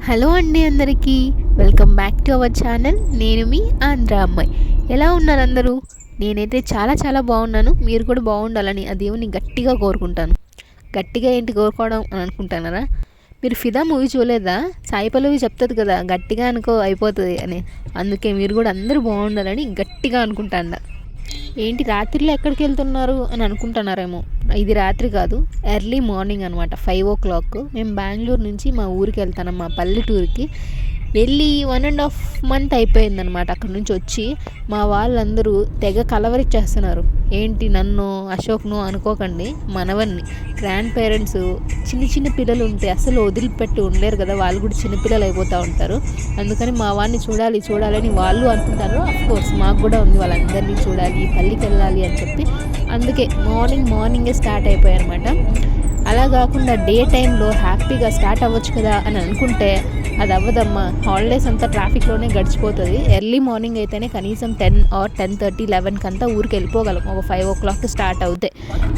Hello అండి అందరికీ welcome back to our channel. నేను మీ ఆంధ్ర అమ్మాయి. ఎలా ఉన్నారు అందరూ? నేనైతే చాలా బాగున్నాను. మీరు కూడా బాగుండాలని ఆ దేవుని గట్టిగా కోరుకుంటాను. గట్టిగా ఏంటి కోరుకోవడం అని అనుకుంటున్నారా? మీరు ఫిదా మూవీ చూడలేదా? సాయి పల్లవి చెప్తుంది కదా, గట్టిగా అనుకో అయిపోతుంది అని. అందుకే మీరు కూడా అందరూ బాగుండాలని గట్టిగా అనుకుంటాను. ఏంటి రాత్రిలో ఎక్కడికి వెళ్తున్నారు అని అనుకుంటున్నారేమో. ఇది రాత్రి కాదు, ఎర్లీ మార్నింగ్ అనమాట. 5 o'clock మేము బెంగళూరు నుంచి మా ఊరికి వెళ్తాను, మా పల్లెటూరికి. వెళ్ళి 1.5 month అయిపోయిందనమాట. అక్కడ నుంచి వచ్చి మా వాళ్ళందరూ తెగ కలవరిచ్చేస్తున్నారు. ఏంటి నన్ను అశోక్ను అనుకోకండి, మనవన్ని. గ్రాండ్ పేరెంట్స్ చిన్న పిల్లలు ఉంటే అసలు వదిలిపెట్టి ఉండలేరు కదా, వాళ్ళు కూడా చిన్నపిల్లలు అయిపోతూ ఉంటారు. అందుకని మా వాడిని చూడాలని వాళ్ళు అనుకుంటారు. అఫ్కోర్స్ మాకు కూడా ఉంది వాళ్ళందరినీ చూడాలి, పల్లికి వెళ్ళాలి అని చెప్పి. అందుకే మార్నింగే స్టార్ట్ అయిపోయాయి అనమాట. అలా కాకుండా డే టైంలో హ్యాపీగా స్టార్ట్ అవ్వచ్చు కదా అని అనుకుంటే అది అవ్వదమ్మా. హాలిడేస్ అంతా ట్రాఫిక్లోనే గడిచిపోతుంది. ఎర్లీ మార్నింగ్ అయితేనే కనీసం 10 or 10:30, 11 కంతా ఊరికి వెళ్ళిపోగలం, ఒక 5 o'clock స్టార్ట్ అవుతాయి.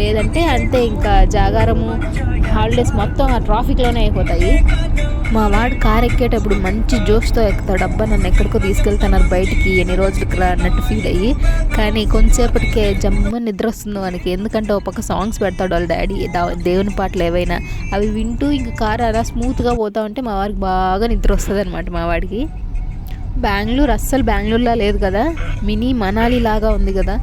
లేదంటే అంతే, ఇంకా జాగారము హాలిడేస్ మొత్తం ఆ ట్రాఫిక్లోనే అయిపోతాయి. మా వాడు కార్ ఎక్కేటప్పుడు మంచి జోష్తో ఎక్కుతాడు. అబ్బా నన్ను ఎక్కడికో తీసుకెళ్తున్నారు బయటికి, ఎన్ని రోజులకి రా అన్నట్టు ఫీల్ అయ్యి. కానీ కొంతసేపటికే జమ్మని నిద్ర వస్తుంది వానికి. ఎందుకంటే ఒక పక్క సాంగ్స్ పెడతాడు వాళ్ళ డాడీ, దేవుని పాటలు ఏవైనా. అవి వింటూ ఇంక కారు అలా స్మూత్గా పోతా ఉంటే మా వారికి బాగా నిద్ర వస్తుంది అనమాట. మా వాడికి బెంగళూరు అస్సలు బెంగళూరులా లేదు కదా, మినీ మనాలి లాగా ఉంది కదా.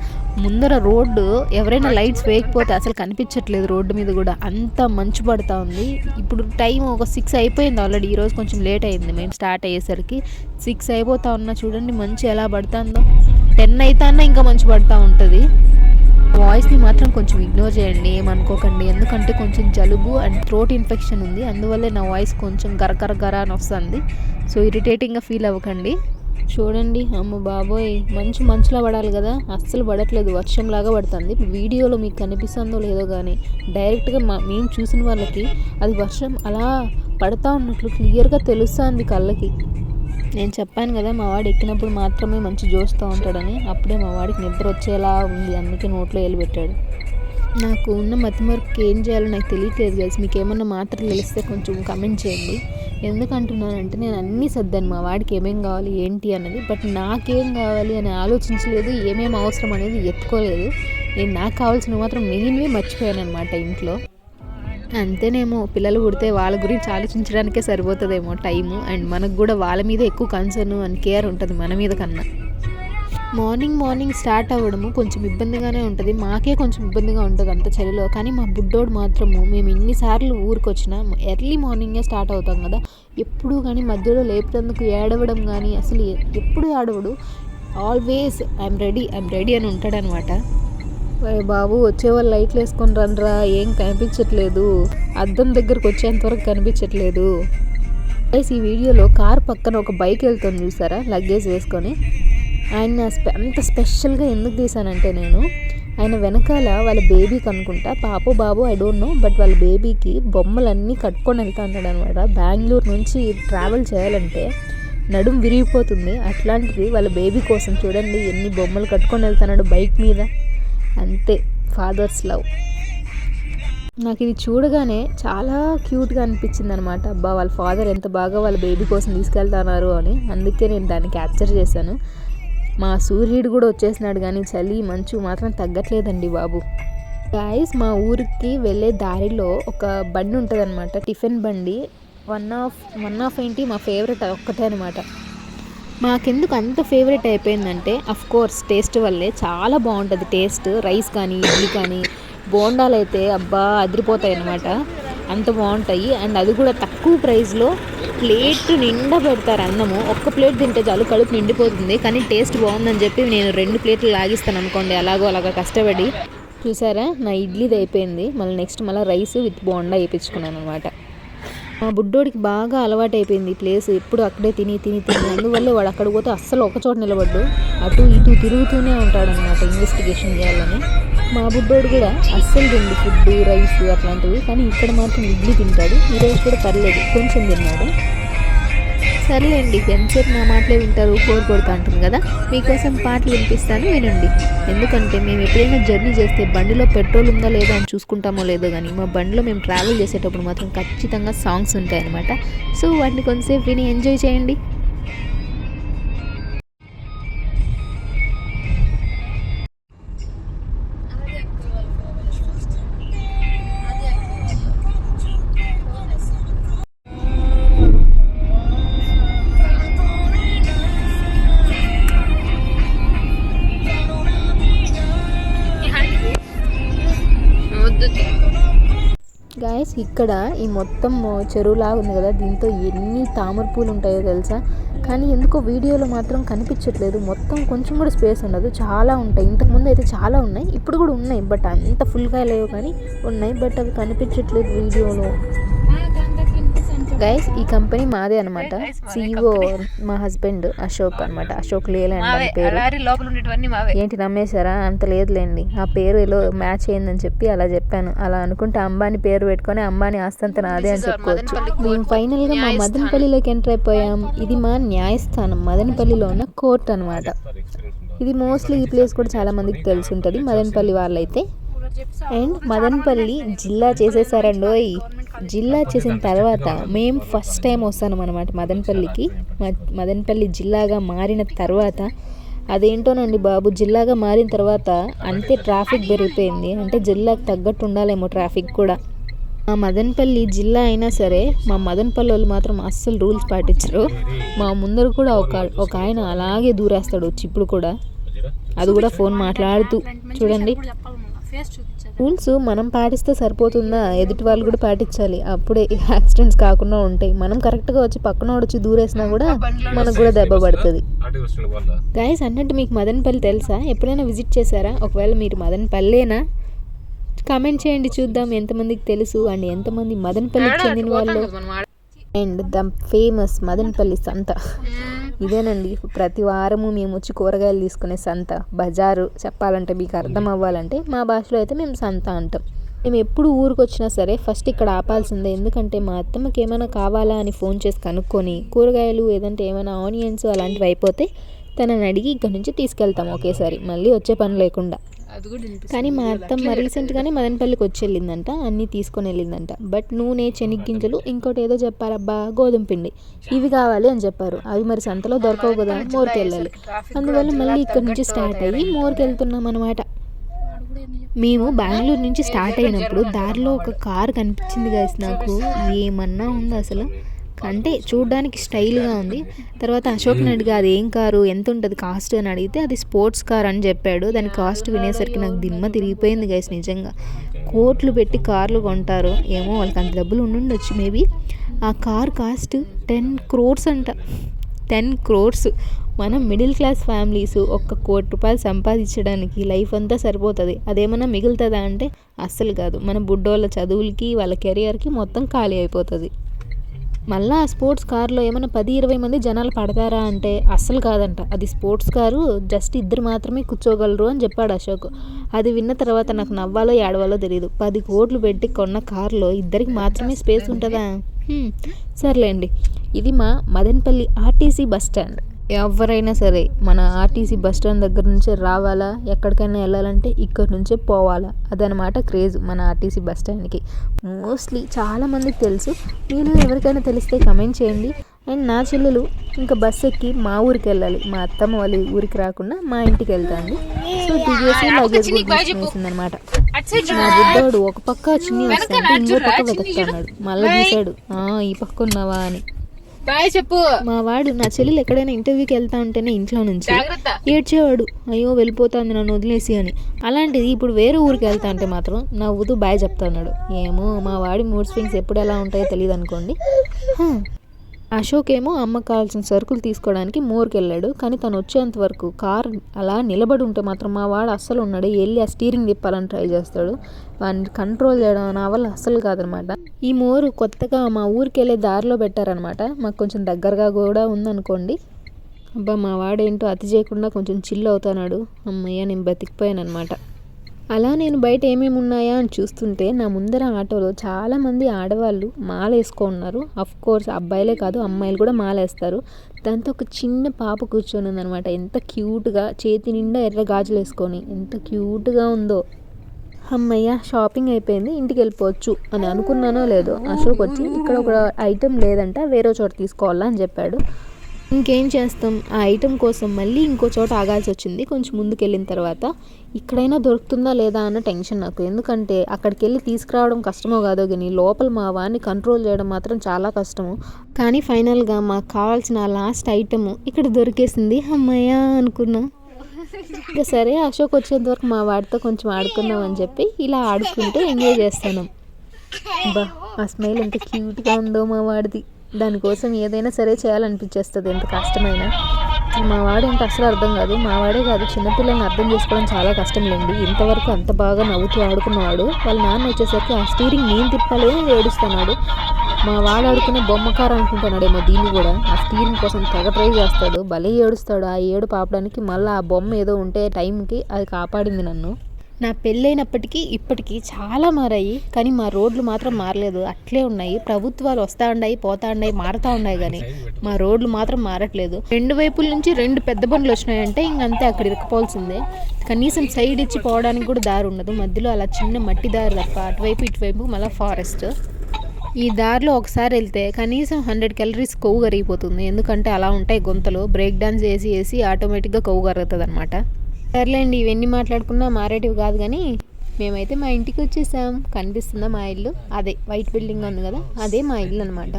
ముందర రోడ్డు ఎవరైనా లైట్స్ వేయకపోతే అసలు కనిపించట్లేదు రోడ్డు మీద కూడా, అంత మంచు పడుతూ ఉంది. ఇప్పుడు టైం ఒక 6 అయిపోయింది ఆల్రెడీ. ఈరోజు కొంచెం లేట్ అయింది మేము స్టార్ట్ అయ్యేసరికి. 6 అయిపోతా ఉన్నా చూడండి మంచు ఎలా పడుతుందో. 10 అవుతాన్నా ఇంకా మంచు పడుతూ ఉంటుంది. వాయిస్ని మాత్రం కొంచెం ఇగ్నోర్ చేయండి, ఏమనుకోకండి. ఎందుకంటే కొంచెం జలుబు అండ్ థ్రోట్ ఇన్ఫెక్షన్ ఉంది, అందువల్లే నా వాయిస్ కొంచెం గర అని వస్తుంది. సో ఇరిటేటింగ్గా ఫీల్ అవ్వకండి. చూడండి, అమ్మ బాబోయ్, మంచులా పడాలి కదా, అస్సలు పడట్లేదు, వర్షంలాగా పడుతుంది. వీడియోలో మీకు కనిపిస్తుందో లేదో కానీ డైరెక్ట్గా మేము చూసిన వాళ్ళకి అది వర్షం అలా పడతా ఉన్నట్లు క్లియర్గా తెలుస్తుంది కళ్ళకి. నేను చెప్పాను కదా మా వాడు ఎక్కినప్పుడు మాత్రమే మంచి జోస్తూ ఉంటాడని. అప్పుడే మా వాడికి నిద్ర వచ్చేలా ఉంది, అందుకే నోట్లో వేలు పెట్టాడు. నాకు ఉన్న మతిమరుపుకి ఏం చేయాలో నాకు తెలియట్లేదు గైస్. మీకు ఏమన్నా మాత్రలు తెలిస్తే కొంచెం కమెంట్ చేయండి. ఎందుకంటున్నానంటే నేను అన్నీ సర్దాను మా వాడికి ఏమేం కావాలి ఏంటి అన్నది. బట్ నాకేం కావాలి అని ఆలోచించలేదు, ఏమేమి అవసరం అనేది ఎత్తుకోలేదు. నేను నాకు కావాల్సినవి మాత్రం మెయిన్వే మర్చిపోయాను అనమాట ఇంట్లో. అంతేనేమో, పిల్లలు పుడితే వాళ్ళ గురించి ఆలోచించడానికే సరిపోతుందేమో టైము. అండ్ మనకు కూడా వాళ్ళ మీద ఎక్కువ కన్సర్న్ అండ్ కేర్ ఉంటుంది మన మీద కన్నా. మార్నింగ్ స్టార్ట్ అవ్వడము కొంచెం ఇబ్బందిగానే ఉంటుంది, మాకే కొంచెం ఇబ్బందిగా ఉంటుంది అంత చలిలో. కానీ మా బుడ్డోడు మాత్రము, మేము ఇన్నిసార్లు ఊరికి వచ్చినా ఎర్లీ మార్నింగే స్టార్ట్ అవుతాం కదా, ఎప్పుడు కానీ మధ్యలో లేపుతందుకు ఏడవడం కానీ అసలు ఎప్పుడు ఏడవడు. ఆల్వేస్ ఐఎమ్ రెడీ అని ఉంటాడనమాట. బాబు వచ్చేవాళ్ళు లైట్లు వేసుకొని రండ్రా, ఏం కనిపించట్లేదు, అద్దం దగ్గరకు వచ్చేంతవరకు కనిపించట్లేదు. ఈ వీడియోలో కార్ పక్కన ఒక బైక్ వెళ్తుంది చూసారా, లగేజ్ వేసుకొని. ఆయన అంత స్పెషల్గా ఎందుకు తీసానంటే, నేను ఆయన వెనకాల వాళ్ళ బేబీకి అనుకుంటా, పాపో బాబు ఐ డోంట్ నో, బట్ వాళ్ళ బేబీకి బొమ్మలన్నీ కట్టుకొని వెళ్తా ఉంటాడు అనమాట. బెంగళూరు నుంచి ట్రావెల్ చేయాలంటే నడుం విరిగిపోతుంది, అట్లాంటిది వాళ్ళ బేబీ కోసం చూడండి ఎన్ని బొమ్మలు కట్టుకొని వెళ్తున్నాడు బైక్ మీద. అంతే, ఫాదర్స్ లవ్. నాకు ఇది చూడగానే చాలా క్యూట్గా అనిపించింది అనమాట. అబ్బా వాళ్ళ ఫాదర్ ఎంత బాగా వాళ్ళ బేబీ కోసం తీసుకెళ్తున్నారు అని. అందుకే నేను దాన్ని క్యాప్చర్ చేశాను. మా సూర్యుడు కూడా వచ్చేసినాడు, కానీ చలి మంచు మాత్రం తగ్గట్లేదండి బాబు. గాయస్, మా ఊరికి వెళ్ళే దారిలో ఒక బండి ఉంటుంది అనమాట, టిఫిన్ బండి. వన్ ఆఫ్ ఏంటి మా ఫేవరెట్ ఒక్కటే అనమాట. మాకెందుకు అంత ఫేవరెట్ అయిపోయిందంటే అఫ్కోర్స్ టేస్ట్ వల్లే. చాలా బాగుంటుంది టేస్ట్, రైస్ కానీ ఇడ్లీ కానీ. బోండాలు అయితే అబ్బా అదిరిపోతాయి అనమాట, అంత బాగుంటాయి. అండ్ అది కూడా తక్కువ ప్రైస్లో ప్లేట్ నిండా పెడతారు అన్నము. ఒక్క ప్లేట్ తింటే చాలు కడుపు నిండిపోతుంది. కానీ టేస్ట్ బాగుందని చెప్పి నేను 2 ప్లేట్లు లాగిస్తాను అనుకోండి, అలాగా కష్టపడి. చూసారా, నా ఇడ్లీది అయిపోయింది. మళ్ళీ రైస్ విత్ బోండా వేయించుకున్నాను అనమాట. మా బుడ్డోడికి బాగా అలవాటు అయిపోయింది ఈ ప్లేస్, ఎప్పుడు అక్కడే తిని అందువల్ల వాడు అక్కడ పోతే అస్సలు ఒకచోట నిలబడ్డు, అటు ఇటు తిరుగుతూనే ఉంటాడనమాట ఇన్వెస్టిగేషన్ చేయాలని. మా బుడ్డోడు కూడా అస్సలు తిండు ఫుడ్, రైస్ అట్లాంటివి. కానీ ఇక్కడ మాత్రం ఇడ్లీ తింటాడు. ఈరోజు కూడా పర్లేదు, కొంచెం తిన్నాడు. సర్లేండి, ఎంతసేపు నా మాటలే వింటారు, బోర్ కొడుతూ ఉంటుంది కదా. మీకోసం పాటలు వినిపిస్తాను, వినండి. ఎందుకంటే మేము ఎప్పుడైనా జర్నీ చేస్తే బండిలో పెట్రోల్ ఉందా లేదా అని చూసుకుంటామో లేదో కానీ మా బండిలో మేము ట్రావెల్ చేసేటప్పుడు మాత్రం ఖచ్చితంగా సాంగ్స్ ఉంటాయన్నమాట. సో వాటిని కొంతసేపు విని ఎంజాయ్ చేయండి. గాయస్, ఇక్కడ ఈ మొత్తం చెరువులాగా ఉంది కదా, దీంతో ఎన్ని తామర పూలు ఉంటాయో తెలుసా. కానీ ఎందుకో వీడియోలో మాత్రం కనిపించట్లేదు. మొత్తం కొంచెం కూడా స్పేస్ ఉండదు, చాలా ఉంటాయి. ఇంతకుముందు అయితే చాలా ఉన్నాయి, ఇప్పుడు కూడా ఉన్నాయి, బట్ అంత ఫుల్గా లేవు కానీ ఉన్నాయి, బట్ అవి కనిపించట్లేదు వీడియోలో. గైస్, ఈ కంపెనీ మాదే అనమాట. CEO మా హస్బెండ్ అశోక్ అనమాట. అశోక్ లేలాండ్ పేరు. ఏంటి నమ్మేశారా? అంత లేదులేండి, ఆ పేరు ఏదో మ్యాచ్ అయిందని చెప్పి అలా చెప్పాను. అలా అనుకుంటే అంబానీ పేరు పెట్టుకొని అంబానీ ఆస్తంత నాదే అని చెప్పుకోవచ్చు. మేము ఫైనల్గా మా మదనపల్లిలోకి ఎంటర్ అయిపోయాం. ఇది మా న్యాయస్థానం, మదనపల్లిలో ఉన్న కోర్ట్ అనమాట. ఇది మోస్ట్లీ ఈ ప్లేస్ కూడా చాలా మందికి తెలిసి ఉంటుంది మదనపల్లి వాళ్ళైతే. అండ్ మదనపల్లి జిల్లా చేసేసారండోయ్. జిల్లా చేసిన తర్వాత మేము ఫస్ట్ టైం వస్తాం అనమాట మదనపల్లికి. మదనపల్లి జిల్లాగా మారిన తర్వాత అదేంటోనండి బాబు, జిల్లాగా మారిన తర్వాత అంతే ట్రాఫిక్ పెరిగిపోయింది. అంటే జిల్లాకు తగ్గట్టు ఉండాలేమో ట్రాఫిక్ కూడా. మా మదనపల్లి జిల్లా అయినా సరే మా మదనపల్లి వాళ్ళు మాత్రం అస్సలు రూల్స్ పాటించరు. మా ముందర కూడా ఒక ఆయన అలాగే దూరేస్తాడు వచ్చి, ఇప్పుడు కూడా, అది కూడా ఫోన్ మాట్లాడుతూ. చూడండి, రూల్స్ మనం పాటిస్తే సరిపోతుందా? ఎదుటి వాళ్ళు కూడా పాటించాలి, అప్పుడే యాక్సిడెంట్స్ కాకుండా ఉంటాయి. మనం కరెక్ట్గా వచ్చి పక్కన వచ్చి దూరేసినా కూడా మనకు కూడా దెబ్బ పడుతుంది. గైస్, అన్నట్టు మీకు మదనపల్లి తెలుసా? ఎప్పుడైనా విజిట్ చేశారా? ఒకవేళ మీరు మదనపల్లేనా కామెంట్ చేయండి, చూద్దాం ఎంతమందికి తెలుసు అండ్ ఎంతమంది మదనపల్లికి చెందిన వాళ్ళు. అండ్ ద ఫేమస్ మదనపల్లి సంత ఇదేనండి. ప్రతి వారము మేము వచ్చి కూరగాయలు తీసుకునే సంత, బజారు చెప్పాలంటే మీకు అర్థం అవ్వాలంటే. మా భాషలో అయితే మేము సంత అంటాం. మేము ఎప్పుడు ఊరికి వచ్చినా సరే ఫస్ట్ ఇక్కడ ఆపాల్సిందే. ఎందుకంటే మా అత్తమ్మకి ఏమైనా కావాలా అని ఫోన్ చేసి కనుక్కొని, కూరగాయలు ఏదంటే ఏమైనా ఆనియన్స్ అలాంటివి అయిపోతే తనని అడిగి ఇక్కడ నుంచి తీసుకెళ్తాం ఒకేసారి, మళ్ళీ వచ్చే పని లేకుండా. కానీ మా అత్తమ్మ రీసెంట్గానే మదనపల్లికి వచ్చి వెళ్ళిందంట, అన్నీ తీసుకొని వెళ్ళిందంట. బట్ నూనె, శనగ్గింజలు, ఇంకోటి ఏదో చెప్పారబ్బా, గోధుమ పిండి, ఇవి కావాలి అని చెప్పారు. అవి మరి సంతలో దొరకవు కదా, మోర్కి వెళ్ళాలి. అందువల్ల మళ్ళీ ఇక్కడ నుంచి స్టార్ట్ అయ్యి మోర్కి వెళ్తున్నాం అనమాట. మేము బెంగళూరు నుంచి స్టార్ట్ అయినప్పుడు దారిలో ఒక కార్ కనిపించింది గైస్. నాకు ఏమన్నా ఉంది అసలు, అంటే చూడడానికి స్టైల్గా ఉంది. తర్వాత అశోక్ని అడిగా అది ఏం కారు, ఎంత ఉంటుంది కాస్ట్ అని అడిగితే అది స్పోర్ట్స్ కార్ అని చెప్పాడు. దాని కాస్ట్ వినేసరికి నాకు దిమ్మ తిరిగిపోయింది గైస్. నిజంగా కోట్లు పెట్టి కార్లు కొంటారు ఏమో, వాళ్ళకి అంత డబ్బులు ఉండుండొచ్చు మేబీ. ఆ కార్ కాస్ట్ 10 crores అంట. 10 crores. మనం మిడిల్ క్లాస్ ఫ్యామిలీస్ 1 కోటి రూపాయలు సంపాదించడానికి లైఫ్ అంతా సరిపోతుంది. అదేమన్నా మిగులుతుందా అంటే అస్సలు కాదు. మన బుడ్డోళ్ళ చదువులకి, వాళ్ళ కెరియర్కి మొత్తం ఖాళీ అయిపోతుంది. మళ్ళీ ఆ స్పోర్ట్స్ కార్లో ఏమైనా 10-20 మంది జనాలు పడతారా అంటే అస్సలు కాదంట. అది స్పోర్ట్స్ కారు, జస్ట్ 2 మాత్రమే కూర్చోగలరు అని చెప్పాడు అశోక్. అది విన్న తర్వాత నాకు నవ్వాలో ఏడవాలో తెలియదు. 10 కోట్లు పెట్టి కొన్న కారులో 2 మాత్రమే స్పేస్ ఉంటుందా? సర్లేండి. ఇది మా మదనపల్లి ఆర్టీసీ బస్ స్టాండ్. ఎవరైనా సరే మన ఆర్టీసీ బస్ స్టాండ్ దగ్గర నుంచే రావాలా, ఎక్కడికైనా వెళ్ళాలంటే ఇక్కడ నుంచే పోవాలా, అదనమాట క్రేజ్ మన ఆర్టీసీ బస్ స్టాండ్కి. మోస్ట్లీ చాలామందికి తెలుసు. మీరు ఎవరికైనా తెలిస్తే కమెంట్ చేయండి. అండ్ నా చెల్లెలు ఇంకా బస్ ఎక్కి మా ఊరికి వెళ్ళాలి, మా అత్తమ్మ వాళ్ళ ఊరికి రాకుండా మా ఇంటికి వెళ్తాండి. సో దిగేసి లగేజ్ కూడా తీసుకునేసిందనమాట. మా బుడ్డోడు ఒక పక్క చిన్ని వస్తాడు, ఇంకో పక్క వెతుకుతున్నాడు. మళ్ళీ చూశాడు, ఈ పక్క ఉన్నావా అని. చెప్పు. మా వాడు నా చెల్లెలు ఎక్కడైనా ఇంటర్వ్యూకి వెళ్తా ఉంటేనే ఇంట్లో నుంచి ఏడ్చేవాడు, అయ్యో వెళ్ళిపోతుంది నన్ను వదిలేసి అని. అలాంటిది ఇప్పుడు వేరే ఊరికి వెళ్తా అంటే మాత్రం నవ్వుతూ బాయ్ చెప్తున్నాడు. ఏమో మా వాడి మూడ్ స్వింగ్స్ ఎప్పుడు ఎలా ఉంటాయో తెలియదు అనుకోండి. అశోక్ ఏమో అమ్మకు కావాల్సిన సరుకులు తీసుకోవడానికి మోర్కి వెళ్ళాడు. కానీ తను వచ్చేంత వరకు కార్ అలా నిలబడి ఉంటే మాత్రం మా వాడు అస్సలు ఉన్నాడు, వెళ్ళి ఆ స్టీరింగ్ తిప్పాలని ట్రై చేస్తాడు. వాడిని కంట్రోల్ చేయడం నా వల్ల అస్సలు కాదనమాట. ఈ మోరు కొత్తగా మా ఊరికి వెళ్ళే దారిలో పెట్టారనమాట. మాకు కొంచెం దగ్గరగా కూడా ఉందనుకోండి. అబ్బా మా వాడేంటో అతి చేయకుండా కొంచెం చిల్ అవుతున్నాడు. అమ్మయ్య నేను బతికిపోయాను అనమాట. అలా నేను బయట ఏమేమి ఉన్నాయా అని చూస్తుంటే నా ముందర ఆటోలో చాలామంది ఆడవాళ్ళు మాల వేసుకున్నారు. కోర్స్ అబ్బాయిలే కాదు అమ్మాయిలు కూడా మాల వేస్తారు. దాంతో ఒక చిన్న పాప కూర్చొని ఉందనమాట. ఎంత క్యూట్గా చేతి నిండా ఎర్ర గాజులు వేసుకొని ఎంత క్యూట్గా ఉందో. అమ్మయ్య షాపింగ్ అయిపోయింది ఇంటికి వెళ్ళిపోవచ్చు అని అనుకున్నానో లేదో అశోక్ వచ్చి ఇక్కడ ఒక ఐటెం లేదంట వేరే చోట తీసుకోవాలా అని చెప్పాడు. ఇంకేం చేస్తాం, ఆ ఐటెం కోసం మళ్ళీ ఇంకో చోట ఆగాల్సి వచ్చింది. కొంచెం ముందుకు వెళ్ళిన తర్వాత ఇక్కడైనా దొరుకుతుందా లేదా అన్న టెన్షన్ నాకు. ఎందుకంటే అక్కడికి వెళ్ళి తీసుకురావడం కష్టమో కాదో కానీ లోపల మా వాడిని కంట్రోల్ చేయడం మాత్రం చాలా కష్టము. కానీ ఫైనల్గా మాకు కావాల్సిన లాస్ట్ ఐటెము ఇక్కడ దొరికేసింది. అమ్మయ్య అనుకున్నా. ఇంకా సరే అశోక్ వచ్చేంత వరకు మా వాడితో కొంచెం ఆడుకుందాం అని చెప్పి ఇలా ఆడుకుంటూ ఎంజాయ్ చేస్తాను. బా ఆ స్మైల్ ఎంత క్యూట్గా ఉందో మా వాడిది. దానికోసం ఏదైనా సరే చేయాలనిపించేస్తుంది ఎంత కష్టమైనా. మా వాడు ఏంటి అసలు అర్థం కాదు. మా వాడే కాదు చిన్నపిల్లల్ని అర్థం చేసుకోవడం చాలా కష్టంలేండి. ఇంతవరకు అంత బాగా నవ్వుతూ ఆడుకున్నవాడు వాళ్ళ నాన్న వచ్చేసరికి ఆ స్టీరింగ్ నేను తిప్పాలి అని ఏడుస్తున్నాడు. మా వాడు ఆడుకునే బొమ్మకారం అనుకుంటున్నాడేమో దీన్ని కూడా. ఆ స్టీరింగ్ కోసం తెగ ట్రై చేస్తాడు, భలే ఏడుస్తాడు. ఆ ఏడు పాపడానికి మళ్ళీ ఆ బొమ్మ ఏదో ఉంటే టైంకి అది కాపాడింది నన్ను. నా పెళ్ళైనప్పటికీ ఇప్పటికీ చాలా మారాయి, కానీ మా రోడ్లు మాత్రం మారలేదు, అట్లే ఉన్నాయి. ప్రభుత్వాలు వస్తూ ఉన్నాయి పోతూ ఉన్నాయి మారుతూ ఉన్నాయి, కానీ మా రోడ్లు మాత్రం మారట్లేదు. రెండు వైపుల నుంచి రెండు పెద్ద బండ్లు వచ్చినాయంటే ఇంకంతే అక్కడ ఇరుక్కుపోవాల్సిందే. కనీసం సైడ్ ఇచ్చి పోవడానికి కూడా దారి ఉండదు. మధ్యలో అలా చిన్న మట్టి దారి తప్ప అటువైపు ఇటువైపు మళ్ళీ ఫారెస్ట్. ఈ దారిలో ఒకసారి వెళ్తే కనీసం 100 calories కొవ్వు కరిగిపోతుంది. ఎందుకంటే అలా ఉంటాయి గుంతలు. బ్రేక్ డాన్స్ వేసి ఆటోమేటిక్గా కొవ్వు కరుగుతుంది అనమాట. సర్లేండి ఇవన్నీ మాట్లాడుకున్నా మారేటివి కాదు, కానీ మేమైతే మా ఇంటికి వచ్చేసాం. కనిపిస్తుందా మా ఇల్లు? అదే వైట్ బిల్డింగ్ ఉంది కదా, అదే మా ఇల్లు అనమాట.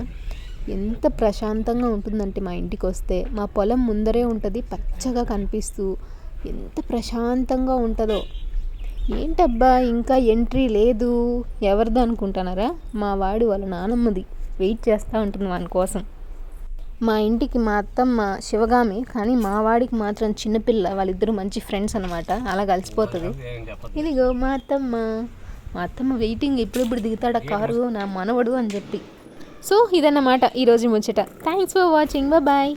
ఎంత ప్రశాంతంగా ఉంటుందంటే మా ఇంటికి వస్తే. మా పొలం ముందరే ఉంటుంది పచ్చగా కనిపిస్తూ, ఎంత ప్రశాంతంగా ఉంటుందో. ఏంటబ్బా ఇంకా ఎంట్రీ లేదు, ఎవరిది అనుకుంటున్నారా? మా వాడు వాళ్ళ నానమ్మది. వెయిట్ చేస్తూ ఉంటుంది వాని కోసం. మా ఇంటికి మా అత్తమ్మ శివగామి, కానీ మా వాడికి మాత్రం చిన్నపిల్ల. వాళ్ళిద్దరూ మంచి ఫ్రెండ్స్ అనమాట, అలా కలిసిపోతుంది. ఇదిగో మా అత్తమ్మ వెయిటింగ్, ఎప్పుడెప్పుడు దిగుతాడా కారు నా మనవడు అని చెప్పి. సో ఇదన్నమాట ఈరోజు ముచ్చట. Thanks for watching, bye.